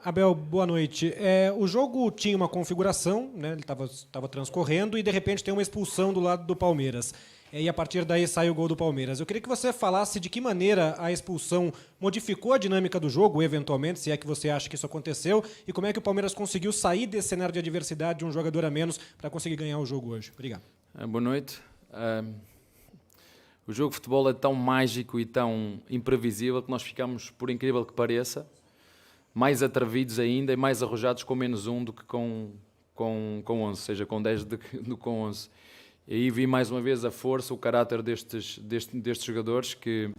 Abel, boa noite. O jogo tinha uma configuração, né? Ele estava transcorrendo e, de repente, tem uma expulsão do lado do Palmeiras. E a partir daí sai o gol do Palmeiras. Eu queria que você falasse de que maneira a expulsão modificou a dinâmica do jogo, eventualmente, se é que você acha que isso aconteceu, e como é que o Palmeiras conseguiu sair desse cenário de adversidade de um jogador a menos para conseguir ganhar o jogo hoje. Obrigado. Boa noite. O jogo de futebol é tão mágico e tão imprevisível que nós ficamos, por incrível que pareça, mais atrevidos ainda e mais arrojados com menos um do que com 11, seja com 10 do que com 11. E aí vi mais uma vez a força, o caráter destes jogadores que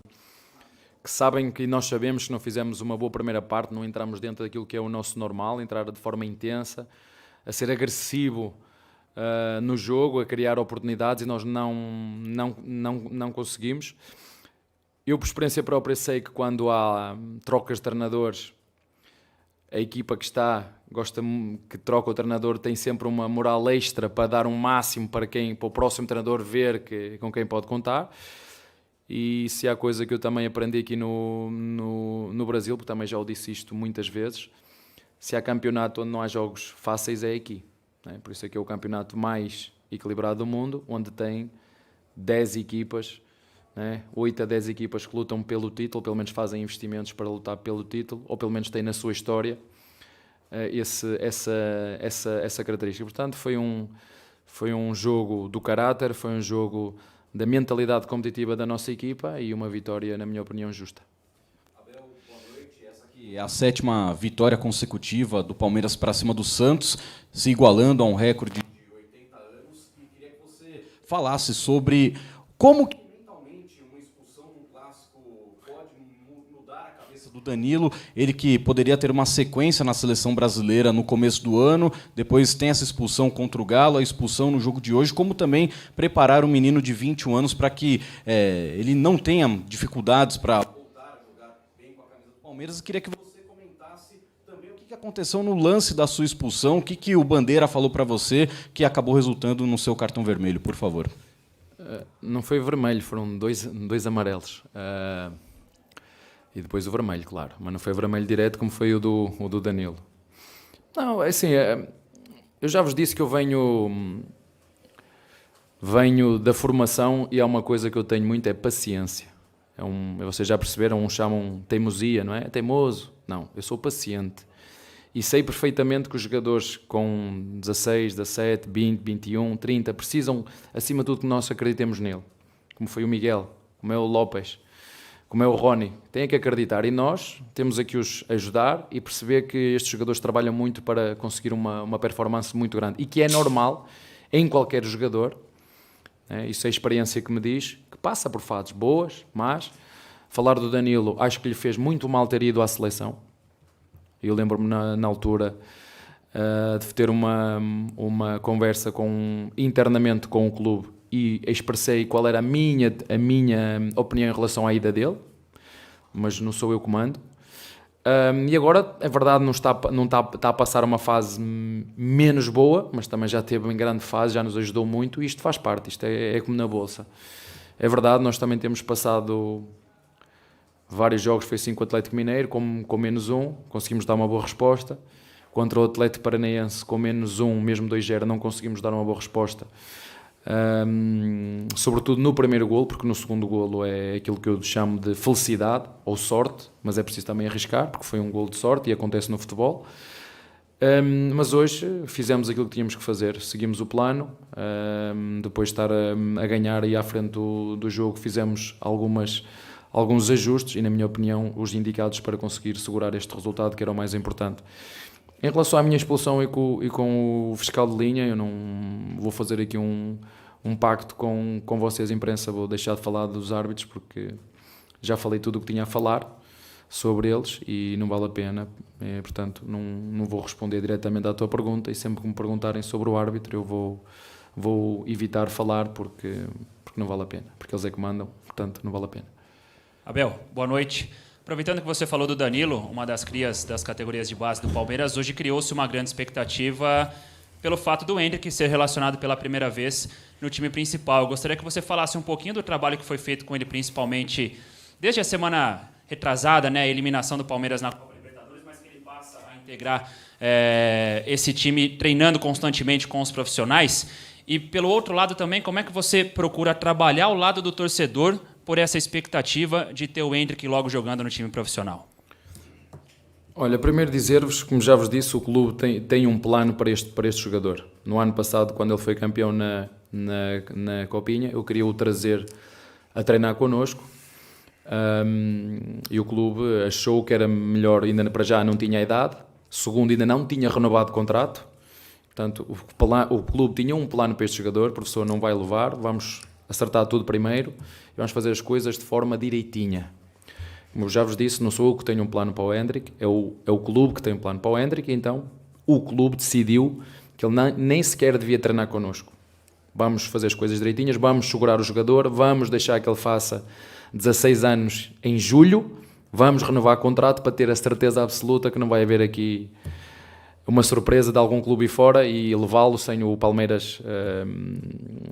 sabem que nós sabemos que não fizemos uma boa primeira parte, não entramos dentro daquilo que é o nosso normal, entrar de forma intensa, a ser agressivo no jogo, a criar oportunidades e nós não conseguimos. Eu, por experiência própria, sei que quando há trocas de treinadores, a equipa que que troca o treinador tem sempre uma moral extra para dar um máximo para o próximo treinador ver com quem pode contar. E se há coisa que eu também aprendi aqui no Brasil, porque também já o disse isto muitas vezes, se há campeonato onde não há jogos fáceis é aqui. Né? Por isso é que é o campeonato mais equilibrado do mundo, onde tem 10 equipas, né? 8 a 10 equipas que lutam pelo título, pelo menos fazem investimentos para lutar pelo título, ou pelo menos têm na sua história essa característica. Portanto, foi um jogo do caráter, foi um jogo da mentalidade competitiva da nossa equipa e uma vitória, na minha opinião, justa. Abel, boa noite. Essa aqui é a 7ª vitória consecutiva do Palmeiras para cima do Santos, se igualando a um recorde de 80 anos. E queria que você falasse sobre como que mentalmente uma expulsão num clássico pode mudar a cabeça do Danilo, ele que poderia ter uma sequência na seleção brasileira no começo do ano, depois tem essa expulsão contra o Galo, a expulsão no jogo de hoje, como também preparar um menino de 21 anos para que ele não tenha dificuldades para voltar a jogar bem com a camisa do Palmeiras. Eu queria que você comentasse também o que aconteceu no lance da sua expulsão, o que o Bandeira falou para você que acabou resultando no seu cartão vermelho, por favor. Não foi vermelho, foram dois amarelos. E depois o vermelho, claro. Mas não foi vermelho direto como foi o do Danilo. Não, é assim, eu já vos disse que eu venho da formação e há uma coisa que eu tenho muito, é paciência. Vocês já perceberam, uns chamam teimosia, não é? É teimoso. Não, eu sou paciente. E sei perfeitamente que os jogadores com 16, 17, 20, 21, 30 precisam, acima de tudo, que nós acreditemos nele. Como foi o Miguel, como é o Lopes, como é o Rony. Têm que acreditar. E nós temos aqui os ajudar e perceber que estes jogadores trabalham muito para conseguir uma performance muito grande. E que é normal em qualquer jogador. Isso é a experiência que me diz, que passa por fases boas, mas falar do Danilo, acho que lhe fez muito mal ter ido à seleção. Eu lembro-me na altura de ter uma conversa internamente com o clube e expressei qual era a minha opinião em relação à ida dele, mas não sou eu que mando. E agora, é verdade, não está a passar uma fase menos boa, mas também já teve em grande fase, já nos ajudou muito e isto faz parte, isto é como na bolsa. É verdade, nós também temos passado vários jogos, foi assim com o Atlético Mineiro, com menos um, conseguimos dar uma boa resposta. Contra o Atlético Paranaense, com menos um, mesmo 2-0, não conseguimos dar uma boa resposta. Sobretudo no primeiro golo, porque no segundo golo é aquilo que eu chamo de felicidade ou sorte, mas é preciso também arriscar, porque foi um golo de sorte e acontece no futebol. Mas hoje fizemos aquilo que tínhamos que fazer, seguimos o plano, depois de estar a ganhar e à frente do jogo fizemos alguns ajustes e, na minha opinião, os indicados para conseguir segurar este resultado, que era o mais importante. Em relação à minha expulsão e com o fiscal de linha, eu não vou fazer aqui um pacto com vocês, imprensa, vou deixar de falar dos árbitros, porque já falei tudo o que tinha a falar sobre eles e não vale a pena. Portanto, não vou responder diretamente à tua pergunta e sempre que me perguntarem sobre o árbitro, eu vou evitar falar porque não vale a pena, porque eles é que mandam, portanto, não vale a pena. Abel, boa noite. Aproveitando que você falou do Danilo, uma das crias das categorias de base do Palmeiras, hoje criou-se uma grande expectativa pelo fato do Endrick ser relacionado pela primeira vez no time principal. Eu gostaria que você falasse um pouquinho do trabalho que foi feito com ele, principalmente desde a semana retrasada, né, a eliminação do Palmeiras na Copa Libertadores, mas que ele passa a integrar esse time treinando constantemente com os profissionais? E, pelo outro lado também, como é que você procura trabalhar ao lado do torcedor por essa expectativa de ter o Endrick logo jogando no time profissional? Olha, primeiro dizer-vos, como já vos disse, o clube tem um plano para este jogador. No ano passado, quando ele foi campeão na Copinha, eu queria o trazer a treinar connosco. E o clube achou que era melhor, ainda para já não tinha a idade, segundo, ainda não tinha renovado o contrato. Portanto, o clube tinha um plano para este jogador, o professor não vai levar, vamos acertar tudo primeiro e vamos fazer as coisas de forma direitinha. Como eu já vos disse, não sou eu que tenho um plano para o Endrick, é o clube que tem um plano para o Endrick, então o clube decidiu que ele nem sequer devia treinar connosco. Vamos fazer as coisas direitinhas, vamos segurar o jogador, vamos deixar que ele faça 16 anos em julho, vamos renovar o contrato para ter a certeza absoluta que não vai haver aqui uma surpresa de algum clube ir fora e levá-lo sem o Palmeiras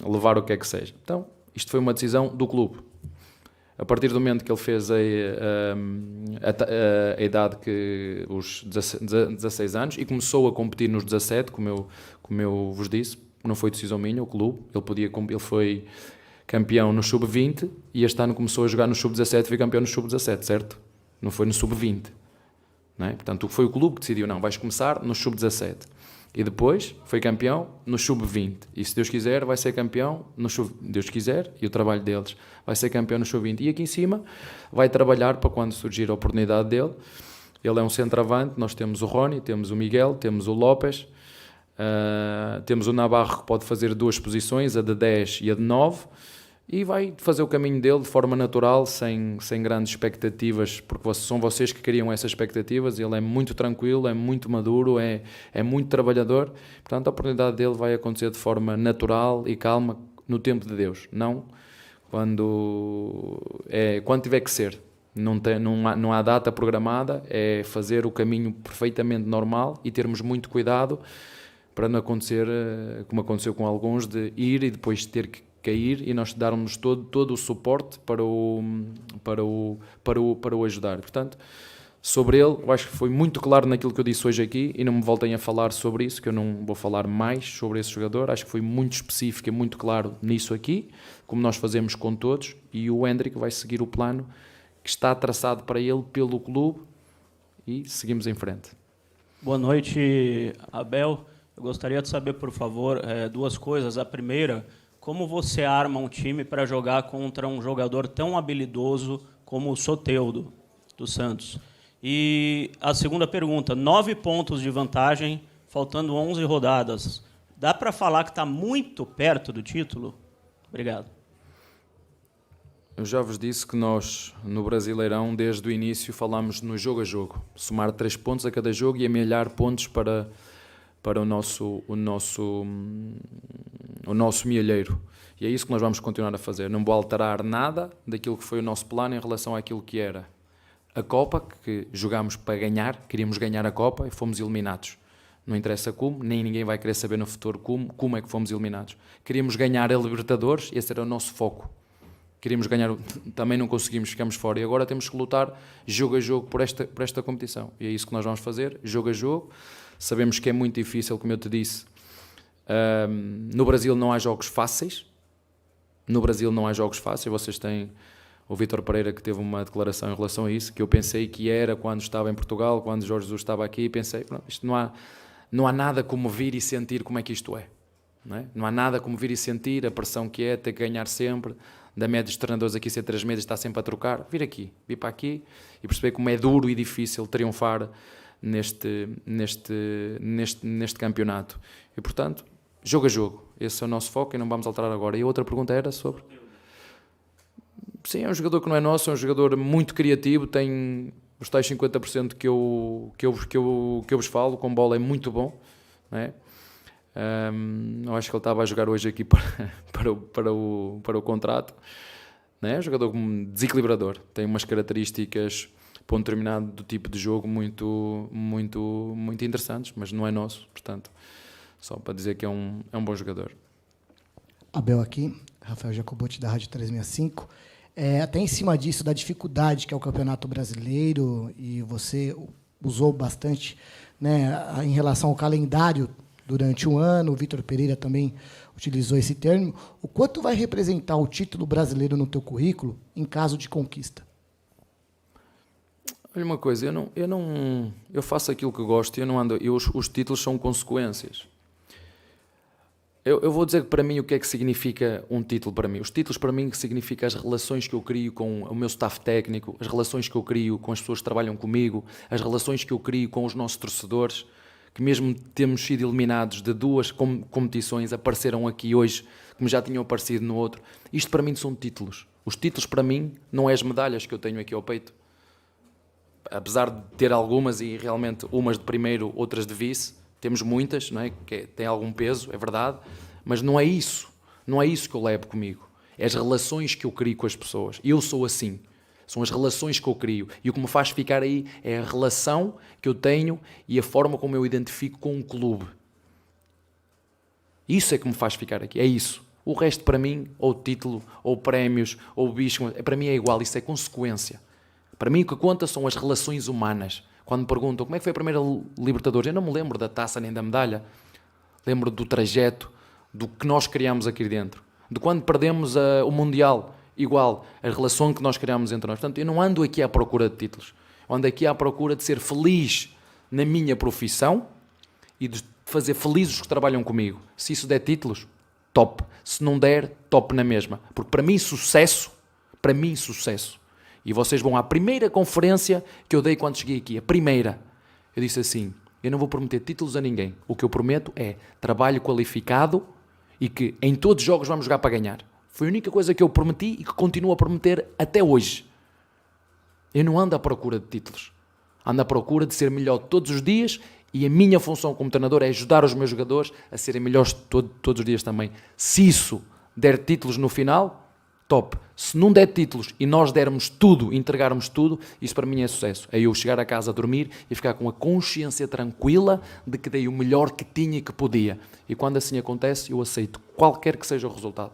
levar o que é que seja. Então, isto foi uma decisão do clube. A partir do momento que ele fez a idade que os 16 anos e começou a competir nos 17, como eu vos disse, não foi decisão minha, o clube, ele foi campeão no sub-20 e este ano começou a jogar no sub-17 e foi campeão no sub-17, certo? Não foi no sub-20. Não é? Portanto, foi o clube que decidiu, não, vais começar no sub-17. E depois foi campeão no sub-20. E se Deus quiser, vai ser campeão no Deus quiser, e o trabalho deles vai ser campeão no sub-20. E aqui em cima vai trabalhar para quando surgir a oportunidade dele. Ele é um centroavante, nós temos o Rony, temos o Miguel, temos o Lopes, temos o Navarro que pode fazer duas posições, a de 10 e a de 9. E vai fazer o caminho dele de forma natural, sem grandes expectativas, porque são vocês que criam essas expectativas. Ele é muito tranquilo, é muito maduro, é muito trabalhador. Portanto, a oportunidade dele vai acontecer de forma natural e calma, no tempo de Deus. Não quando tiver que ser. Não há data programada, é fazer o caminho perfeitamente normal e termos muito cuidado para não acontecer, como aconteceu com alguns, de ir e depois ter que cair e nós darmos todo o suporte para o ajudar. Portanto, sobre ele, eu acho que foi muito claro naquilo que eu disse hoje aqui e não me voltem a falar sobre isso, que eu não vou falar mais sobre esse jogador. Acho que foi muito específico e muito claro nisso aqui, como nós fazemos com todos, e o Endrick vai seguir o plano que está traçado para ele pelo clube e seguimos em frente. Boa noite, Abel. Eu gostaria de saber, por favor, duas coisas. A primeira, como você arma um time para jogar contra um jogador tão habilidoso como o Soteldo, do Santos? E a segunda pergunta, 9 pontos de vantagem, faltando 11 rodadas. Dá para falar que está muito perto do título? Obrigado. Eu já vos disse que nós, no Brasileirão, desde o início, falámos no jogo a jogo. Somar 3 pontos a cada jogo e amelhar pontos para o nosso milheiro. E é isso que nós vamos continuar a fazer. Não vou alterar nada daquilo que foi o nosso plano em relação àquilo que era a Copa, que jogámos para ganhar, queríamos ganhar a Copa e fomos eliminados. Não interessa como, nem ninguém vai querer saber no futuro como é que fomos eliminados. Queríamos ganhar a Libertadores, esse era o nosso foco. Queríamos ganhar, também não conseguimos, ficamos fora. E agora temos que lutar jogo a jogo por esta competição. E é isso que nós vamos fazer, jogo a jogo. Sabemos que é muito difícil, como eu te disse. No Brasil não há jogos fáceis. Vocês têm o Vítor Pereira, que teve uma declaração em relação a isso, que eu pensei que era quando estava em Portugal, quando Jorge Jesus estava aqui, pensei, isto não há nada como vir e sentir como é que isto é. Não há nada como vir e sentir a pressão que é, ter que ganhar sempre, da média dos treinadores aqui ser 3 meses, está sempre a trocar, vir para aqui e perceber como é duro e difícil triunfar neste campeonato. E, portanto, jogo a jogo. Esse é o nosso foco e não vamos alterar agora. E a outra pergunta era sobre... Sim, é um jogador que não é nosso, é um jogador muito criativo, tem os tais 50% que eu vos falo, com bola é muito bom. Não é? Eu acho que ele estava a jogar hoje aqui para o contrato. Não é? Um jogador desequilibrador, tem umas características para um determinado do tipo de jogo muito interessantes, mas não é nosso, portanto, só para dizer que é um bom jogador. Abel aqui, Rafael Jacobotti da Rádio 365. Até em cima disso, da dificuldade que é o Campeonato Brasileiro, e você, usou bastante, né, em relação ao calendário durante um ano. O Vitor Pereira também utilizou esse termo. O quanto vai representar o título brasileiro no teu currículo em caso de conquista? Olha uma coisa, eu faço aquilo que gosto e eu não ando. Os títulos são consequências. Eu vou dizer que para mim o que é que significa um título para mim. Os títulos para mim que significa as relações que eu crio com o meu staff técnico, as relações que eu crio com as pessoas que trabalham comigo, as relações que eu crio com os nossos torcedores, que mesmo temos sido eliminados de 2 competições, apareceram aqui hoje, como já tinham aparecido no outro. Isto para mim são títulos. Os títulos para mim não é as medalhas que eu tenho aqui ao peito. Apesar de ter algumas e realmente umas de primeiro, outras de vice, temos muitas, não é? Que tem algum peso, é verdade, mas não é isso que eu levo comigo. É as relações que eu crio com as pessoas. Eu sou assim. São as relações que eu crio. E o que me faz ficar aí é a relação que eu tenho e a forma como eu identifico com um clube. Isso é que me faz ficar aqui, é isso. O resto para mim, ou título, ou prémios, ou bicho, para mim é igual, isso é consequência. Para mim o que conta são as relações humanas. Quando me perguntam como é que foi a primeira Libertadores, eu não me lembro da taça nem da medalha. Lembro do trajeto, do que nós criámos aqui dentro. De quando perdemos o Mundial, igual, a relação que nós criámos entre nós. Portanto, eu não ando aqui à procura de títulos. Eu ando aqui à procura de ser feliz na minha profissão e de fazer felizes os que trabalham comigo. Se isso der títulos, top. Se não der, top na mesma. Porque para mim, sucesso. E vocês vão à primeira conferência que eu dei quando cheguei aqui. A primeira. Eu disse assim, eu não vou prometer títulos a ninguém. O que eu prometo é trabalho qualificado e que em todos os jogos vamos jogar para ganhar. Foi a única coisa que eu prometi e que continuo a prometer até hoje. Eu não ando à procura de títulos. Ando à procura de ser melhor todos os dias e a minha função como treinador é ajudar os meus jogadores a serem melhores todos os dias também. Se isso der títulos no final, top. Se não der títulos e nós dermos tudo, entregarmos tudo, isso para mim é sucesso. É eu chegar a casa a dormir e ficar com a consciência tranquila de que dei o melhor que tinha e que podia. E quando assim acontece, eu aceito qualquer que seja o resultado.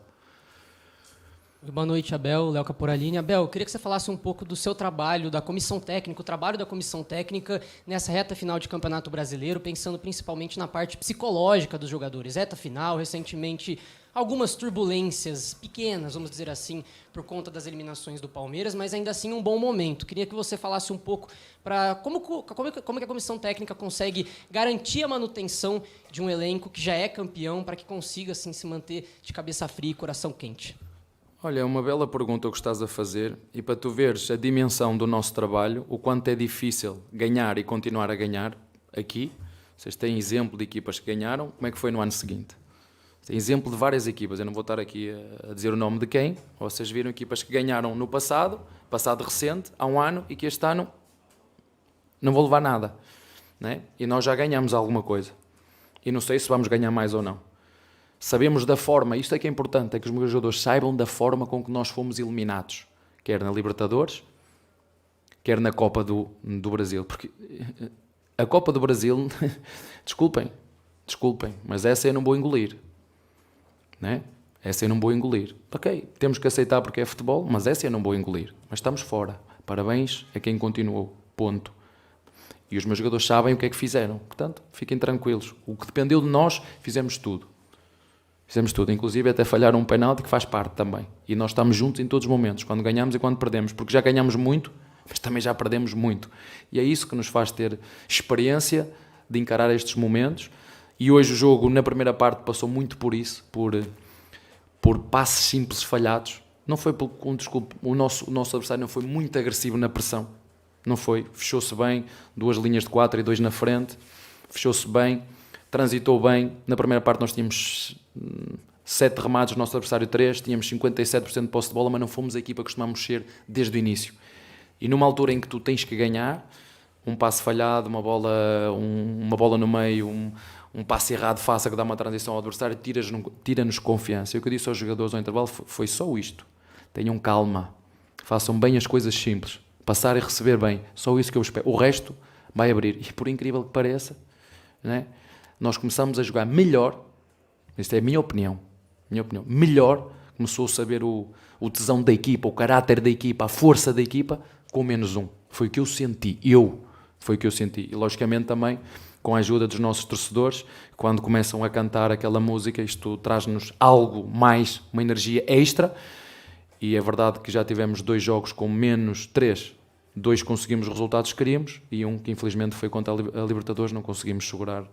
Boa noite, Abel, Léo Caporalini. Abel, eu queria que você falasse um pouco do seu trabalho, da comissão técnica, o trabalho da comissão técnica nessa reta final de Campeonato Brasileiro, pensando principalmente na parte psicológica dos jogadores. Reta final, recentemente, algumas turbulências pequenas, vamos dizer assim, por conta das eliminações do Palmeiras, mas ainda assim um bom momento. Queria que você falasse um pouco para como é que a comissão técnica consegue garantir a manutenção de um elenco que já é campeão, para que consiga assim, se manter de cabeça fria e coração quente. Olha, é uma bela pergunta o que estás a fazer e para tu veres a dimensão do nosso trabalho, o quanto é difícil ganhar e continuar a ganhar aqui. Vocês têm exemplo de equipas que ganharam, como é que foi no ano seguinte? Tem exemplo de várias equipas, eu não vou estar aqui a dizer o nome de quem, vocês viram equipas que ganharam no passado recente, há um ano, e que este ano não vou levar nada, né? E nós já ganhamos alguma coisa. E não sei se vamos ganhar mais ou não. Sabemos da forma, isto é que é importante, é que os meus jogadores saibam da forma com que nós fomos eliminados, quer na Libertadores, quer na Copa do Brasil. Porque a Copa do Brasil, desculpem, mas essa eu não vou engolir. Né? Essa eu não vou engolir. Ok, temos que aceitar porque é futebol, mas essa eu não vou engolir. Mas estamos fora. Parabéns a quem continuou. Ponto. E os meus jogadores sabem o que é que fizeram. Portanto, fiquem tranquilos. O que dependeu de nós, fizemos tudo. Inclusive até falhar um penalti que faz parte também. E nós estamos juntos em todos os momentos, quando ganhamos e quando perdemos, porque já ganhamos muito, mas também já perdemos muito. E é isso que nos faz ter experiência de encarar estes momentos. E hoje o jogo, na primeira parte, passou muito por isso, por passes simples falhados. Não foi o nosso adversário não foi muito agressivo na pressão. Não foi. Fechou-se bem, 2 linhas de 4 e 2 na frente. Fechou-se bem. Transitou bem. Na primeira parte nós tínhamos 7 remates, o nosso adversário 3, tínhamos 57% de posse de bola, mas não fomos a equipa que costumamos ser desde o início. E numa altura em que tu tens que ganhar, um passe falhado, uma bola no meio, um passe errado faça que dá uma transição ao adversário, tira-nos confiança. E o que eu disse aos jogadores ao intervalo foi só isto. Tenham calma, façam bem as coisas simples, passar e receber bem, só isso que eu espero. O resto vai abrir. E por incrível que pareça, né, nós começamos a jogar melhor. Isto é a minha opinião. Melhor, começou a saber o tesão da equipa, o caráter da equipa, a força da equipa, com -1. Foi o que eu senti. Foi o que eu senti. E, logicamente, também, com a ajuda dos nossos torcedores, quando começam a cantar aquela música, isto traz-nos algo mais, uma energia extra. E é verdade que já tivemos 2 jogos com menos 3. 2 conseguimos os resultados que queríamos e um que, infelizmente, foi contra a Libertadores, não conseguimos segurar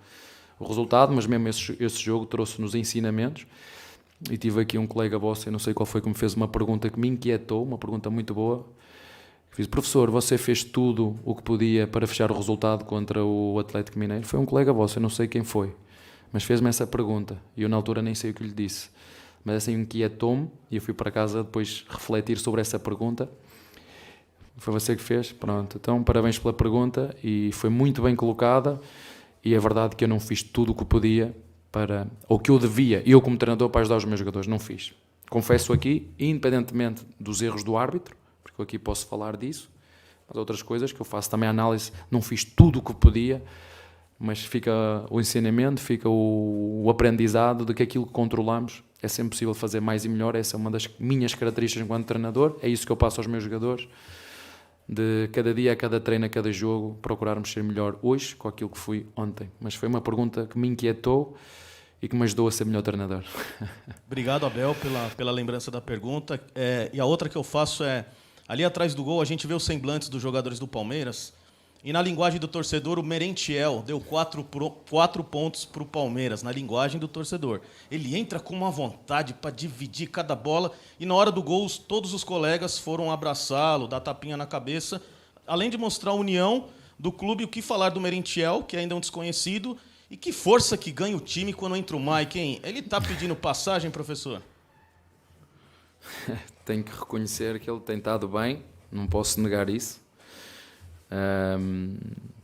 o resultado, mas mesmo esse jogo trouxe-nos ensinamentos. E tive aqui um colega vosso, eu não sei qual foi, que me fez uma pergunta que me inquietou, uma pergunta muito boa. Fiz: professor, você fez tudo o que podia para fechar o resultado contra o Atlético Mineiro? Foi um colega vosso, eu não sei quem foi, mas fez-me essa pergunta e eu na altura nem sei o que lhe disse, mas assim inquietou-me e eu fui para casa depois refletir sobre essa pergunta. Foi você que fez? Pronto, então parabéns pela pergunta e foi muito bem colocada e é verdade que eu não fiz tudo o que podia para, ou que eu devia, eu como treinador, para ajudar os meus jogadores, não fiz. Confesso aqui, independentemente dos erros do árbitro, porque eu aqui posso falar disso, mas outras coisas que eu faço também a análise, não fiz tudo o que podia, mas fica o ensinamento, fica o aprendizado de que aquilo que controlamos é sempre possível fazer mais e melhor. Essa é uma das minhas características enquanto treinador, é isso que eu passo aos meus jogadores, de cada dia, a cada treino, a cada jogo, procurarmos ser melhor hoje com aquilo que fui ontem. Mas foi uma pergunta que me inquietou e que me ajudou a ser melhor treinador. Obrigado, Abel, pela lembrança da pergunta. E a outra que eu faço é, ali atrás do gol, a gente vê os semblantes dos jogadores do Palmeiras, e na linguagem do torcedor, o Merentiel deu 4 pontos para o Palmeiras, na linguagem do torcedor. Ele entra com uma vontade para dividir cada bola, e na hora do gol, todos os colegas foram abraçá-lo, dar tapinha na cabeça, além de mostrar a união do clube. O que falar do Merentiel, que ainda é um desconhecido, e que força que ganha o time quando entra o Mike, hein? Ele está pedindo passagem, professor? Tenho que reconhecer que ele tem estado bem, não posso negar isso.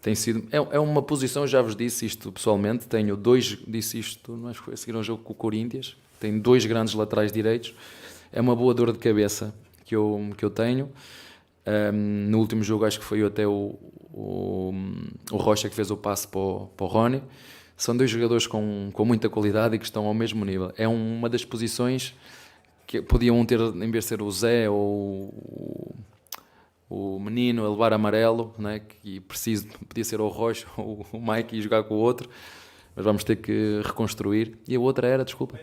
Tem sido, é uma posição, já vos disse isto pessoalmente, disse isto, não acho que foi a seguir um jogo com o Corinthians, tenho 2 grandes laterais direitos, é uma boa dor de cabeça que eu tenho. No último jogo acho que foi até o Rocha que fez o passe para o Rony. São 2 jogadores com muita qualidade e que estão ao mesmo nível. É uma das posições que podiam ter, em vez de ser o Zé ou o menino a levar amarelo, né, que podia ser o Rocha ou o Mike e jogar com o outro, mas vamos ter que reconstruir. E a outra era, desculpa.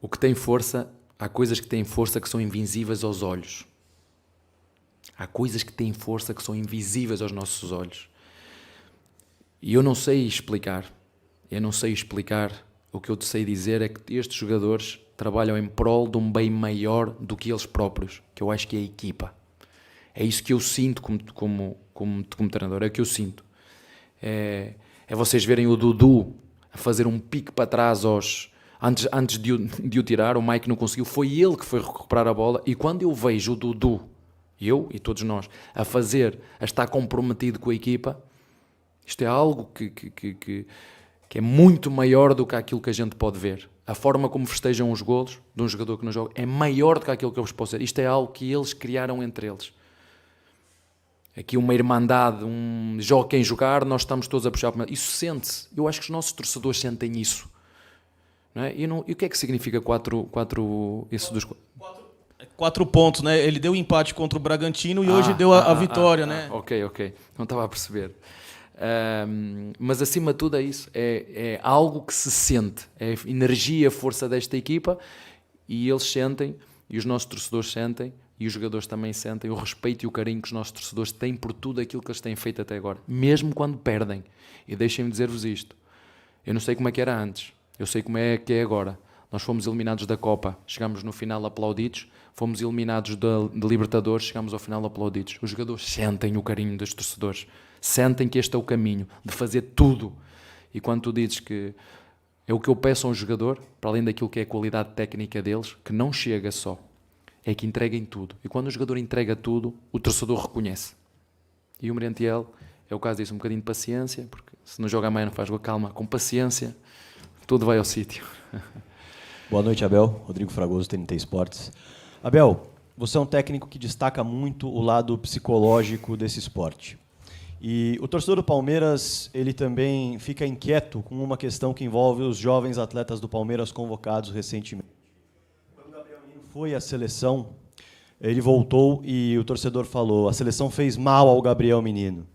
O que tem força, há coisas que têm força que são invisíveis aos olhos. Há coisas que têm força que são invisíveis aos nossos olhos. E eu não sei explicar. O que eu te sei dizer é que estes jogadores trabalham em prol de um bem maior do que eles próprios, que eu acho que é a equipa. É isso que eu sinto como treinador, é o que eu sinto. É vocês verem o Dudu a fazer um pique para trás antes de o tirar, o Mike não conseguiu, foi ele que foi recuperar a bola, e quando eu vejo o Dudu, eu e todos nós, a estar comprometido com a equipa, isto é algo que é muito maior do que aquilo que a gente pode ver. A forma como festejam os golos de um jogador que não joga é maior do que aquilo que eu vos posso dizer. Isto é algo que eles criaram entre eles. Aqui uma irmandade, joga quem jogar, nós estamos todos a puxar. Isso sente-se. Eu acho que os nossos torcedores sentem isso. Não é? E o que é que significa 4 pontos, né? Ele deu empate contra o Bragantino e hoje deu a vitória, né? Ok. Não estava a perceber. Mas acima de tudo é isso, é algo que se sente, é a energia, a força desta equipa, e eles sentem, e os nossos torcedores sentem, e os jogadores também sentem o respeito e o carinho que os nossos torcedores têm por tudo aquilo que eles têm feito até agora, mesmo quando perdem. E deixem-me dizer-vos isto, eu não sei como é que era antes, eu sei como é que é agora. Nós fomos eliminados da Copa, chegámos no final aplaudidos, fomos eliminados de Libertadores, chegámos ao final aplaudidos. Os jogadores sentem o carinho dos torcedores, sentem que este é o caminho, de fazer tudo. E quando tu dizes que é o que eu peço a um jogador, para além daquilo que é a qualidade técnica deles, que não chega só, é que entreguem tudo. E quando o jogador entrega tudo, o torcedor reconhece. E o Merentiel é o caso disso, um bocadinho de paciência, porque se não joga amanhã não faz gol, calma, com paciência, tudo vai ao sítio. Boa noite, Abel. Rodrigo Fragoso, TNT Esportes. Abel, você é um técnico que destaca muito o lado psicológico desse esporte. E o torcedor do Palmeiras, ele também fica inquieto com uma questão que envolve os jovens atletas do Palmeiras convocados recentemente. Quando o Gabriel Menino foi à seleção, ele voltou e o torcedor falou: a seleção fez mal ao Gabriel Menino.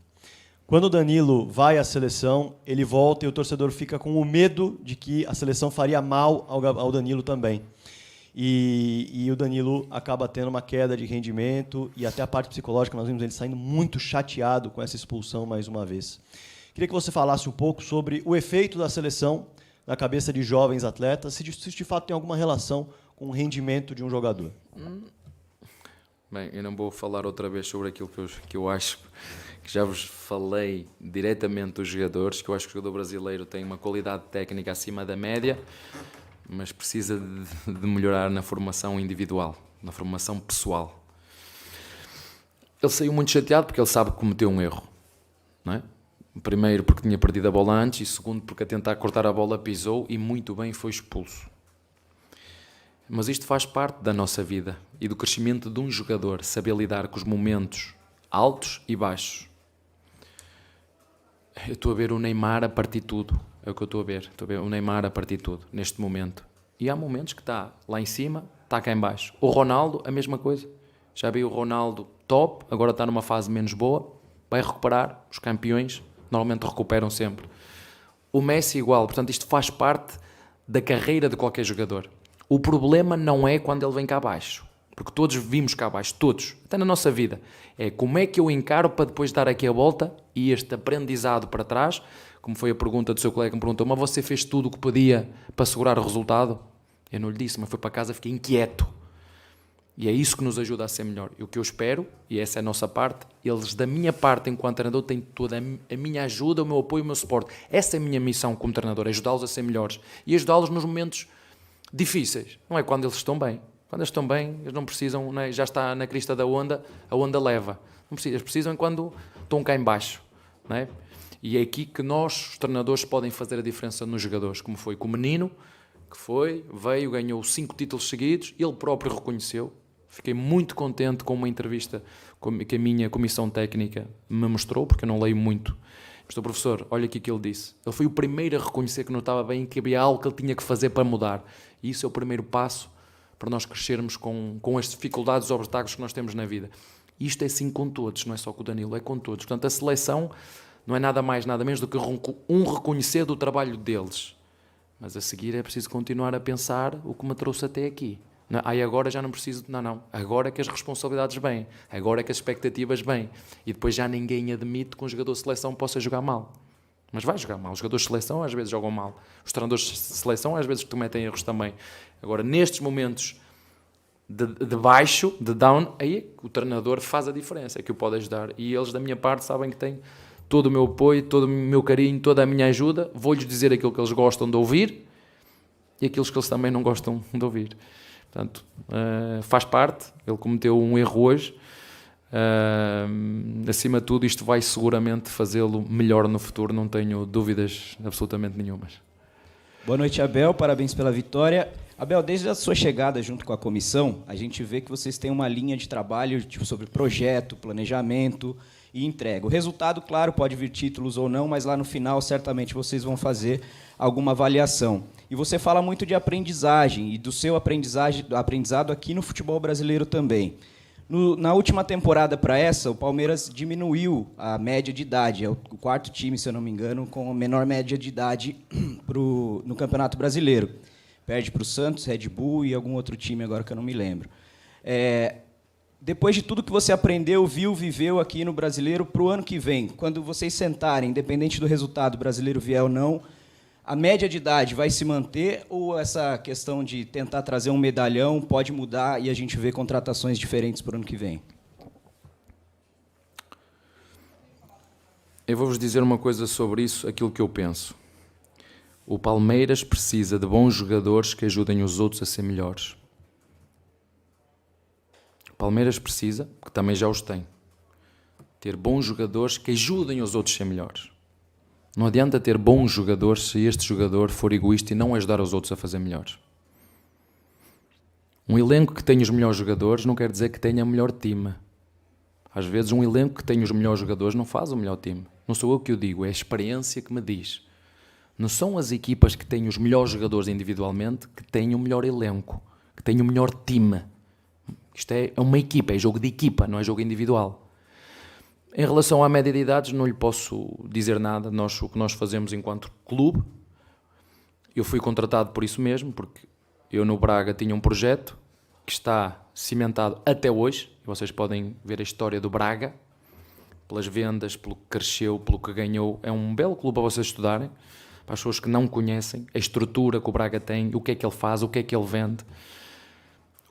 Quando o Danilo vai à seleção, ele volta e o torcedor fica com o medo de que a seleção faria mal ao Danilo também. E o Danilo acaba tendo uma queda de rendimento e até a parte psicológica, nós vimos ele saindo muito chateado com essa expulsão mais uma vez. Queria que você falasse um pouco sobre o efeito da seleção na cabeça de jovens atletas, se de fato tem alguma relação com o rendimento de um jogador. Bem, eu não vou falar outra vez sobre aquilo que eu acho, que já vos falei diretamente dos jogadores, que eu acho que o jogador brasileiro tem uma qualidade técnica acima da média, mas precisa de melhorar na formação individual, na formação pessoal. Ele saiu muito chateado porque ele sabe que cometeu um erro, não é? Primeiro porque tinha perdido a bola antes e segundo porque a tentar cortar a bola pisou e muito bem foi expulso. Mas isto faz parte da nossa vida e do crescimento de um jogador, saber lidar com os momentos altos e baixos. Eu estou a ver o Neymar a partir de tudo, é o que eu estou a ver. Estou a ver o Neymar a partir de tudo, neste momento. E há momentos que está lá em cima, está cá em baixo. O Ronaldo, a mesma coisa. Já vi o Ronaldo top, agora está numa fase menos boa, vai recuperar, os campeões normalmente recuperam sempre. O Messi igual, portanto isto faz parte da carreira de qualquer jogador. O problema não é quando ele vem cá abaixo, porque todos vimos cá abaixo, todos, até na nossa vida. É como é que eu encaro para depois dar aqui a volta e este aprendizado para trás, como foi a pergunta do seu colega que me perguntou, mas você fez tudo o que podia para segurar o resultado? Eu não lhe disse, mas fui para casa, fiquei inquieto. E é isso que nos ajuda a ser melhor. E o que eu espero, e essa é a nossa parte, eles da minha parte enquanto treinador têm toda a minha ajuda, o meu apoio, o meu suporte. Essa é a minha missão como treinador, é ajudá-los a ser melhores. E ajudá-los nos momentos difíceis. Não é quando eles estão bem. Quando eles estão bem, eles não precisam, não é? Já está na crista da onda, a onda leva. Não precisam, eles precisam quando estão cá em baixo. Não é? E é aqui que nós, os treinadores, podem fazer a diferença nos jogadores, como foi com o Menino, que veio, ganhou 5 títulos seguidos, ele próprio reconheceu. Fiquei muito contente com uma entrevista que a minha comissão técnica me mostrou, porque eu não leio muito. Mas, professor, olha aqui o que ele disse. Ele foi o primeiro a reconhecer que não estava bem e que havia algo que ele tinha que fazer para mudar. E isso é o primeiro passo para nós crescermos com as dificuldades e os obstáculos que nós temos na vida. E isto é assim com todos, não é só com o Danilo, é com todos. Portanto, a seleção não é nada mais, nada menos do que um reconhecer do trabalho deles. Mas a seguir é preciso continuar a pensar o que me trouxe até aqui. Aí agora já não preciso... Não. Agora é que as responsabilidades vêm. Agora é que as expectativas vêm. E depois já ninguém admite que um jogador de seleção possa jogar mal. Mas vai jogar mal. Os jogadores de seleção às vezes jogam mal. Os treinadores de seleção às vezes cometem erros também. Agora, nestes momentos de baixo, de down, aí é que o treinador faz a diferença, é que o pode ajudar. E eles, da minha parte, sabem que têm todo o meu apoio, todo o meu carinho, toda a minha ajuda. Vou-lhes dizer aquilo que eles gostam de ouvir e aquilo que eles também não gostam de ouvir. Portanto, faz parte, ele cometeu um erro hoje, acima de tudo isto vai seguramente fazê-lo melhor no futuro, não tenho dúvidas absolutamente nenhumas. Boa noite, Abel, parabéns pela vitória. Abel, desde a sua chegada junto com a comissão, a gente vê que vocês têm uma linha de trabalho sobre projeto, planejamento e entrega. O resultado, claro, pode vir títulos ou não, mas lá no final certamente vocês vão fazer alguma avaliação. E você fala muito de aprendizagem e do seu aprendizado aqui no futebol brasileiro também. Na última temporada para essa, o Palmeiras diminuiu a média de idade. É o quarto time, se eu não me engano, com a menor média de idade no Campeonato Brasileiro. Perde para o Santos, Red Bull e algum outro time agora que eu não me lembro. Depois de tudo que você aprendeu, viu, viveu aqui no Brasileiro, para o ano que vem, quando vocês sentarem, independente do resultado, o brasileiro vier ou não, a média de idade vai se manter ou essa questão de tentar trazer um medalhão pode mudar e a gente vê contratações diferentes para o ano que vem? Eu vou-vos dizer uma coisa sobre isso, aquilo que eu penso. O Palmeiras precisa de bons jogadores que ajudem os outros a ser melhores. O Palmeiras precisa, que também já os tem, ter bons jogadores que ajudem os outros a ser melhores. Não adianta ter bons jogadores se este jogador for egoísta e não ajudar os outros a fazer melhores. Um elenco que tenha os melhores jogadores não quer dizer que tenha o melhor time. Às vezes um elenco que tenha os melhores jogadores não faz o melhor time. Não sou eu que o digo, é a experiência que me diz. Não são as equipas que têm os melhores jogadores individualmente que têm o melhor elenco, que têm o melhor time. Isto é uma equipa, é jogo de equipa, não é jogo individual. Em relação à média de idades, não lhe posso dizer nada. O que nós fazemos enquanto clube, eu fui contratado por isso mesmo, porque eu no Braga tinha um projeto que está cimentado até hoje. Vocês podem ver a história do Braga, pelas vendas, pelo que cresceu, pelo que ganhou. É um belo clube para vocês estudarem, para as pessoas que não conhecem, a estrutura que o Braga tem, o que é que ele faz, o que é que ele vende.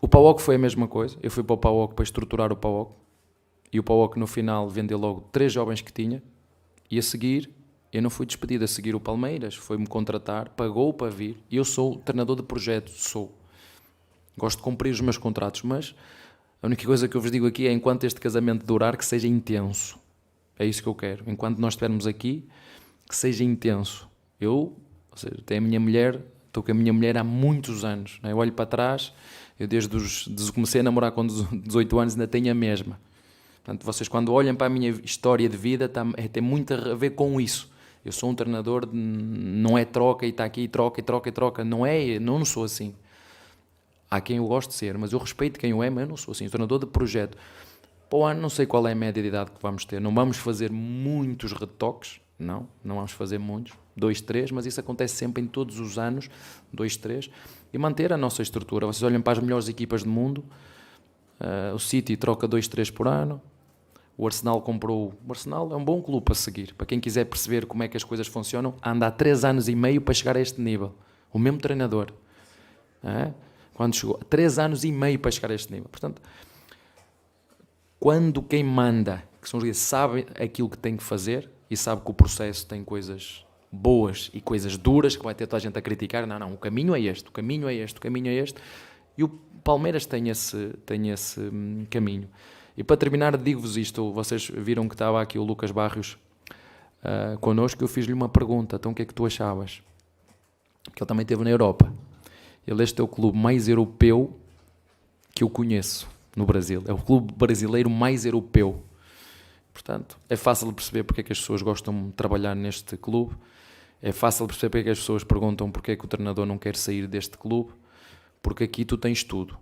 O PAOK foi a mesma coisa. Eu fui para o PAOK para estruturar o PAOK. E o PAOK no final vendeu logo 3 jovens que tinha. E a seguir, eu não fui despedido. A seguir o Palmeiras foi-me contratar, pagou para vir. E eu sou treinador de projeto, sou. Gosto de cumprir os meus contratos, mas a única coisa que eu vos digo aqui é, enquanto este casamento durar, que seja intenso. É isso que eu quero. Enquanto nós estivermos aqui, que seja intenso. Ou seja, tenho a minha mulher, estou com a minha mulher há muitos anos. Né? Eu olho para trás, eu desde que comecei a namorar com 18 anos ainda tenho a mesma. Portanto, vocês quando olham para a minha história de vida, tem muito a ver com isso. Eu sou um treinador, não é troca e está aqui, troca e troca e troca. Não sou assim. Há quem eu gosto de ser, mas eu respeito quem eu é, mas eu não sou assim. Eu sou treinador de projeto. Para o ano não sei qual é a média de idade que vamos ter. Não vamos fazer muitos retoques. Não vamos fazer muitos. 2, 3, mas isso acontece sempre em todos os anos. 2, 3. E manter a nossa estrutura. Vocês olham para as melhores equipas do mundo. O City troca 2, 3 por ano. O Arsenal comprou... O Arsenal é um bom clube para seguir. Para quem quiser perceber como é que as coisas funcionam, anda há 3 anos e meio para chegar a este nível. O mesmo treinador. Quando chegou, 3 anos e meio para chegar a este nível. Portanto, quando quem manda, que são os líderes, sabe aquilo que tem que fazer e sabe que o processo tem coisas boas e coisas duras, que vai ter toda a gente a criticar, não, o caminho é este, o caminho é este, o caminho é este, e o Palmeiras tem esse caminho. E para terminar, digo-vos isto, vocês viram que estava aqui o Lucas Barrios connosco, eu fiz-lhe uma pergunta, então o que é que tu achavas? Porque ele também esteve na Europa. Este é o clube mais europeu que eu conheço no Brasil. É o clube brasileiro mais europeu. Portanto, é fácil de perceber porque é que as pessoas gostam de trabalhar neste clube. É fácil de perceber porque é que as pessoas perguntam porque é que o treinador não quer sair deste clube. Porque aqui tu tens tudo.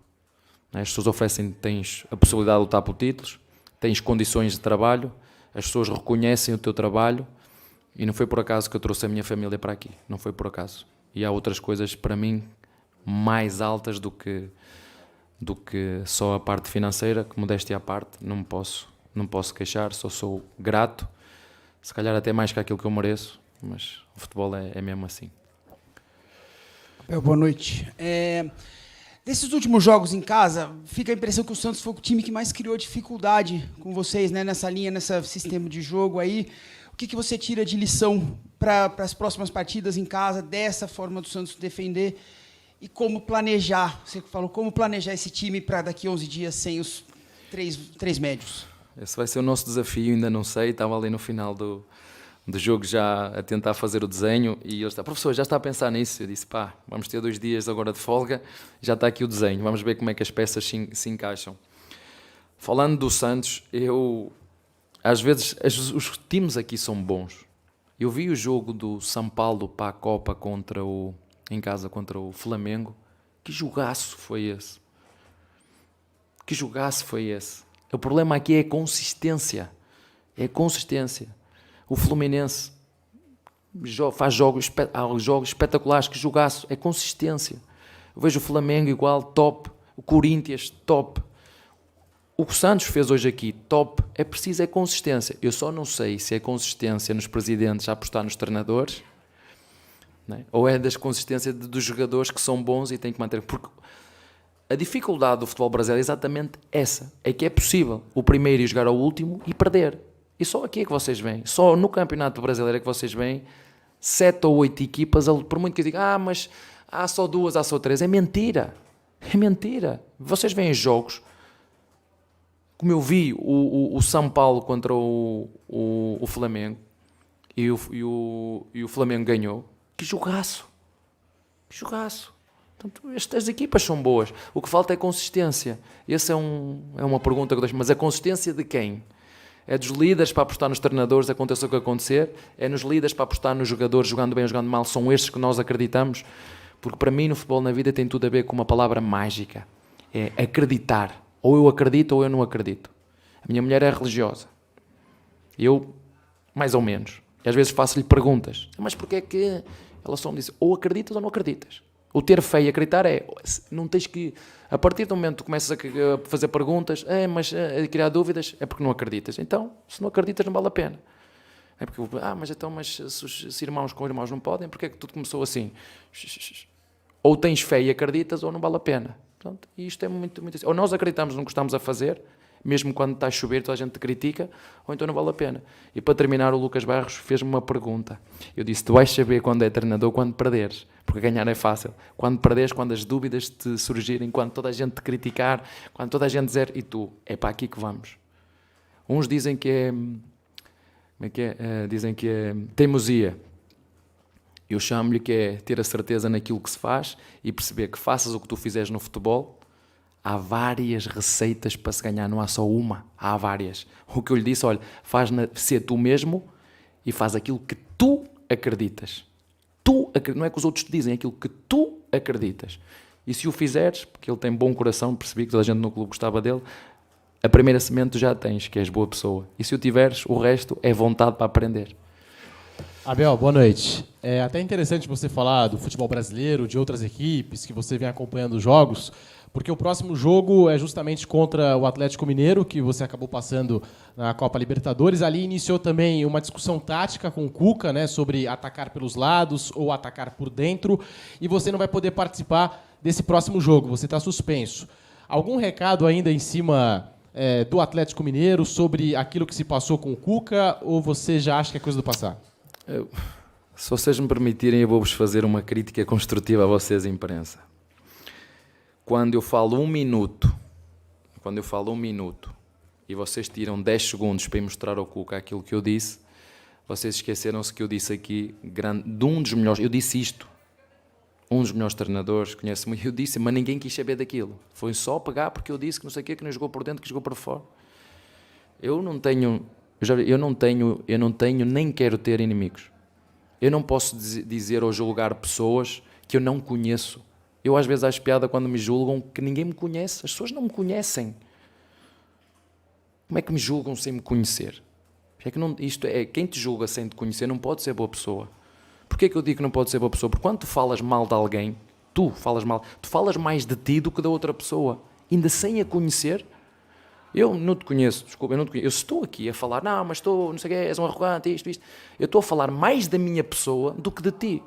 As pessoas tens a possibilidade de lutar por títulos, tens condições de trabalho, as pessoas reconhecem o teu trabalho e não foi por acaso que eu trouxe a minha família para aqui. Não foi por acaso. E há outras coisas para mim mais altas do que só a parte financeira, que modéstia à parte, não posso queixar, só sou grato, se calhar até mais que aquilo que eu mereço, mas o futebol é mesmo assim. Boa noite. Desses últimos jogos em casa, fica a impressão que o Santos foi o time que mais criou dificuldade com vocês, né, nessa linha, nesse sistema de jogo aí. O que você tira de lição para as próximas partidas em casa, dessa forma do Santos defender? E como planejar, você falou, como planejar esse time para daqui a 11 dias sem os três médios? Esse vai ser o nosso desafio, ainda não sei, estava ali no final do jogo já a tentar fazer o desenho e ele está, professor, já está a pensar nisso? Eu disse, vamos ter 2 dias agora de folga, já está aqui o desenho, vamos ver como é que as peças se encaixam. Falando do Santos, às vezes, os times aqui são bons. Eu vi o jogo do São Paulo para a Copa em casa contra o Flamengo. Que jogaço foi esse? Que jogaço foi esse? O problema aqui é a consistência. É a consistência. O Fluminense faz jogos espetaculares. Que jogaço. É consistência. Eu vejo o Flamengo igual, top. O Corinthians, top. O que o Santos fez hoje aqui, top. É preciso consistência. Eu só não sei se é consistência nos presidentes a apostar nos treinadores, né? Ou é das consistências dos jogadores que são bons e têm que manter. Porque a dificuldade do futebol brasileiro é exatamente essa. É que é possível o primeiro ir jogar ao último e perder. E só aqui é que vocês veem. Só no Campeonato Brasileiro é que vocês veem 7 ou 8 equipas, por muito que digam, mas há só 2, há só 3. É mentira. É mentira. Vocês veem jogos, como eu vi o São Paulo contra o Flamengo, e o Flamengo ganhou. Que jogaço. Que jogaço. Portanto, estas equipas são boas. O que falta é consistência. Essa é uma pergunta que eu deixo. Mas a consistência de quem? É dos líderes para apostar nos treinadores, aconteça o que acontecer. É nos líderes para apostar nos jogadores, jogando bem ou jogando mal. São estes que nós acreditamos. Porque para mim, no futebol, na vida, tem tudo a ver com uma palavra mágica. É acreditar. Ou eu acredito ou eu não acredito. A minha mulher é religiosa. Eu, mais ou menos. E às vezes faço-lhe perguntas. Mas porquê é que... Ela só me diz, ou acreditas ou não acreditas. O ter fé e acreditar não tens que... A partir do momento que começas a fazer perguntas, mas a criar dúvidas, é porque não acreditas. Então, se não acreditas, não vale a pena. É porque, mas se irmãos com irmãos não podem, porque é que tudo começou assim? Ou tens fé e acreditas, ou não vale a pena. Portanto, e isto é muito, muito assim. Ou nós acreditamos no que estamos a fazer, mesmo quando está a chover, toda a gente te critica, ou então não vale a pena. E para terminar, o Lucas Barros fez-me uma pergunta. Eu disse, tu vais saber quando é treinador, quando perderes, porque ganhar é fácil. Quando perderes, quando as dúvidas te surgirem, quando toda a gente te criticar, quando toda a gente dizer, e tu, é para aqui que vamos. Uns dizem que é... Como é que é? Dizem que é teimosia. Eu chamo-lhe que é ter a certeza naquilo que se faz e perceber que faças o que tu fizeres no futebol, há várias receitas para se ganhar, não há só uma, há várias. O que eu lhe disse, olha, ser tu mesmo e faz aquilo que tu acreditas. Não é que os outros te dizem, é aquilo que tu acreditas. E se o fizeres, porque ele tem bom coração, percebi que toda a gente no clube gostava dele, a primeira semente já tens, que és boa pessoa. E se o tiveres, o resto é vontade para aprender. Abel, boa noite. É até interessante você falar do futebol brasileiro, de outras equipes, que você vem acompanhando os jogos, porque o próximo jogo é justamente contra o Atlético Mineiro, que você acabou passando na Copa Libertadores. Ali iniciou também uma discussão tática com o Cuca, né, sobre atacar pelos lados ou atacar por dentro, e você não vai poder participar desse próximo jogo, você está suspenso. Algum recado ainda em cima do Atlético Mineiro sobre aquilo que se passou com o Cuca, ou você já acha que é coisa do passado? Se vocês me permitirem, eu vou-vos fazer uma crítica construtiva a vocês, imprensa. Quando eu falo um minuto e vocês tiram 10 segundos para ir mostrar ao Cuca aquilo que eu disse, vocês esqueceram-se que eu disse aqui de um dos melhores, eu disse isto, um dos melhores treinadores, conhece muito, eu disse, mas ninguém quis saber daquilo. Foi só pegar porque eu disse que não sei o quê, que não jogou por dentro, que jogou por fora. Eu não tenho, nem quero ter inimigos. Eu não posso dizer ou julgar pessoas que eu não conheço. Eu às vezes acho piada quando me julgam que ninguém me conhece. As pessoas não me conhecem. Como é que me julgam sem me conhecer? Quem te julga sem te conhecer não pode ser boa pessoa. Porquê que eu digo que não pode ser boa pessoa? Porque quando tu falas mal de alguém, tu falas mais de ti do que da outra pessoa, ainda sem a conhecer. Eu não te conheço, desculpa, eu não te conheço. Eu estou aqui a falar, não sei o quê, és um arrogante, isto. Eu estou a falar mais da minha pessoa do que de ti.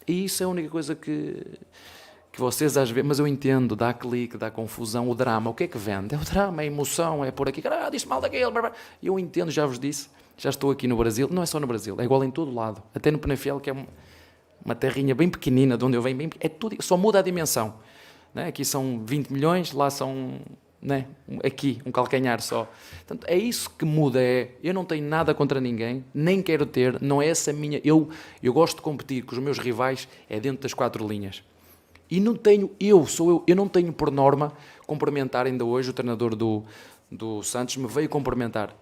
E isso é a única coisa que vocês às vezes... Mas eu entendo, dá clique, dá confusão, o drama. O que é que vende? É o drama, é a emoção, é por aqui. Disse mal daquele. Eu entendo, já vos disse. Já estou aqui no Brasil. Não é só no Brasil, é igual em todo lado. Até no Penafiel, que é uma terrinha bem pequenina, de onde eu venho. É tudo, só muda a dimensão. Né? Aqui são 20 milhões, lá são... Né? Aqui, um calcanhar só. Portanto, é isso que muda. Eu não tenho nada contra ninguém, nem quero ter, não é essa a minha... Eu gosto de competir com os meus rivais, é dentro das 4 linhas. E não tenho, eu não tenho por norma cumprimentar. Ainda hoje o treinador do Santos me veio cumprimentar.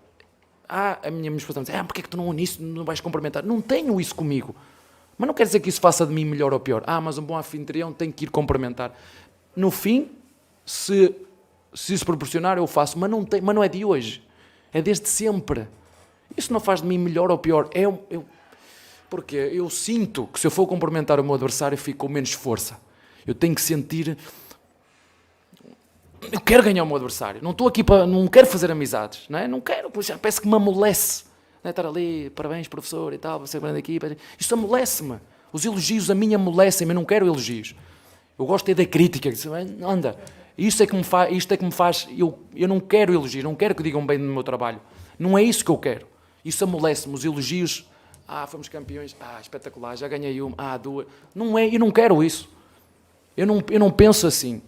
A minha esposa me diz, porque é que tu não vais cumprimentar? Não tenho isso comigo. Mas não quer dizer que isso faça de mim melhor ou pior. Mas um bom anfitrião tem que ir cumprimentar. No fim, se isso proporcionar, eu faço, mas não é de hoje. É desde sempre. Isso não faz de mim melhor ou pior. Porque eu sinto que se eu for cumprimentar o meu adversário, fico com menos força. Eu tenho que sentir... Eu quero ganhar o meu adversário. Não estou aqui não quero fazer amizades. Não quero, pois já parece que me amolece. Estar ali, parabéns, professor, e tal, você grande aqui. Isto amolece-me. Os elogios a mim amolecem-me, eu não quero elogios. Eu gosto da crítica. Anda... Isto é que me faz, eu não quero elogios, não quero que digam bem do meu trabalho. Não é isso que eu quero. Isso amolece-me, os elogios. Fomos campeões, espetacular, já ganhei uma, 2. Não é, eu não quero isso. Eu não penso assim.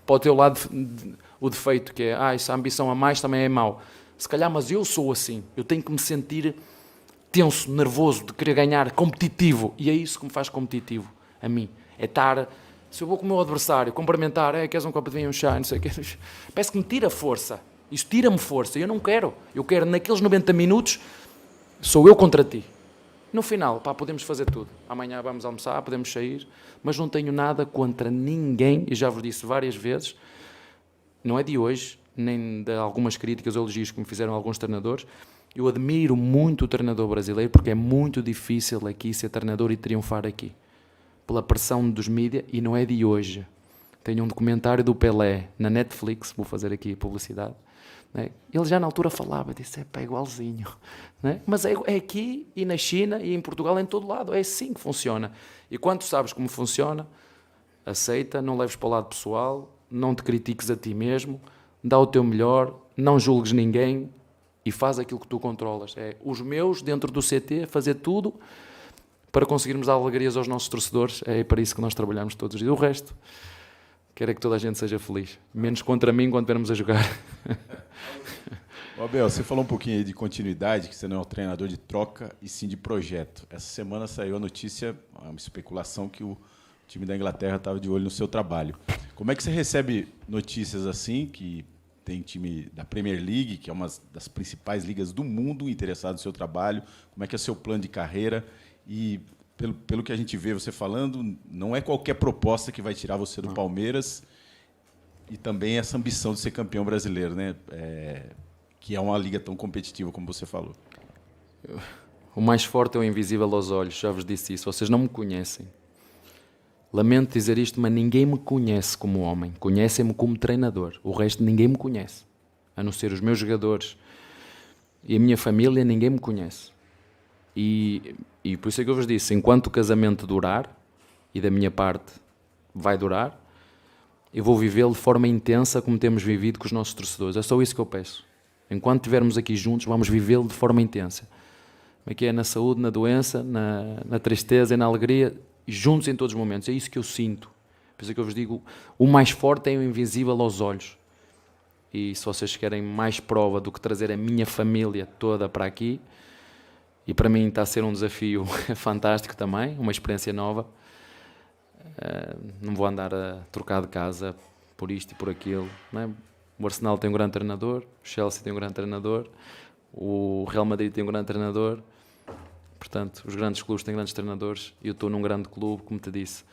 Pode ter o defeito que é, essa ambição a mais também é mau. Se calhar, mas eu sou assim. Eu tenho que me sentir tenso, nervoso, de querer ganhar, competitivo. E é isso que me faz competitivo, a mim. É estar... Se eu vou com o meu adversário, cumprimentar, queres um copo de vinho, um chá, não sei o quê, parece que me tira força. Isso tira-me força. Eu não quero. Eu quero, naqueles 90 minutos, sou eu contra ti. No final, pá, podemos fazer tudo. Amanhã vamos almoçar, podemos sair, mas não tenho nada contra ninguém, e já vos disse várias vezes, não é de hoje, nem de algumas críticas ou elogios que me fizeram alguns treinadores. Eu admiro muito o treinador brasileiro, porque é muito difícil aqui ser treinador e triunfar aqui. Pela pressão dos mídias, e não é de hoje. Tenho um documentário do Pelé na Netflix, vou fazer aqui publicidade. Né? Ele já na altura falava, disse, é igualzinho. Né? Mas é aqui e na China e em Portugal, em todo lado. É assim que funciona. E quando tu sabes como funciona, aceita, não leves para o lado pessoal, não te critiques a ti mesmo, dá o teu melhor, não julgues ninguém e faz aquilo que tu controlas. É os meus, dentro do CT, fazer tudo para conseguirmos dar alegrias aos nossos torcedores. É para isso que nós trabalhamos todos os dias. O resto, quero é que toda a gente seja feliz. Menos contra mim quando viermos a jogar. Abel, você falou um pouquinho aí de continuidade, que você não é um treinador de troca e sim de projeto. Essa semana saiu a notícia, uma especulação que o time da Inglaterra estava de olho no seu trabalho. Como é que você recebe notícias assim, que tem time da Premier League, que é uma das principais ligas do mundo, interessado no seu trabalho? Como é que é o seu plano de carreira? E, pelo que a gente vê você falando, não é qualquer proposta que vai tirar você do Palmeiras, e também essa ambição de ser campeão brasileiro, né? Que é uma liga tão competitiva como você falou. O mais forte é o invisível aos olhos, já vos disse isso. Vocês não me conhecem. Lamento dizer isto, mas ninguém me conhece como homem. Conhecem-me como treinador. O resto ninguém me conhece. A não ser os meus jogadores e a minha família, ninguém me conhece. E por isso é que eu vos disse, enquanto o casamento durar, e da minha parte vai durar, eu vou vivê-lo de forma intensa como temos vivido com os nossos torcedores. É só isso que eu peço. Enquanto estivermos aqui juntos, vamos vivê-lo de forma intensa. Como é que é? Na saúde, na doença, na tristeza e na alegria, juntos em todos os momentos. É isso que eu sinto. Por isso é que eu vos digo, o mais forte é o invisível aos olhos. E se vocês querem mais prova do que trazer a minha família toda para aqui, e para mim está a ser um desafio fantástico também, uma experiência nova, não vou andar a trocar de casa por isto e por aquilo, não é? O Arsenal tem um grande treinador, o Chelsea tem um grande treinador, o Real Madrid tem um grande treinador, portanto, os grandes clubes têm grandes treinadores, e eu estou num grande clube, como te disse.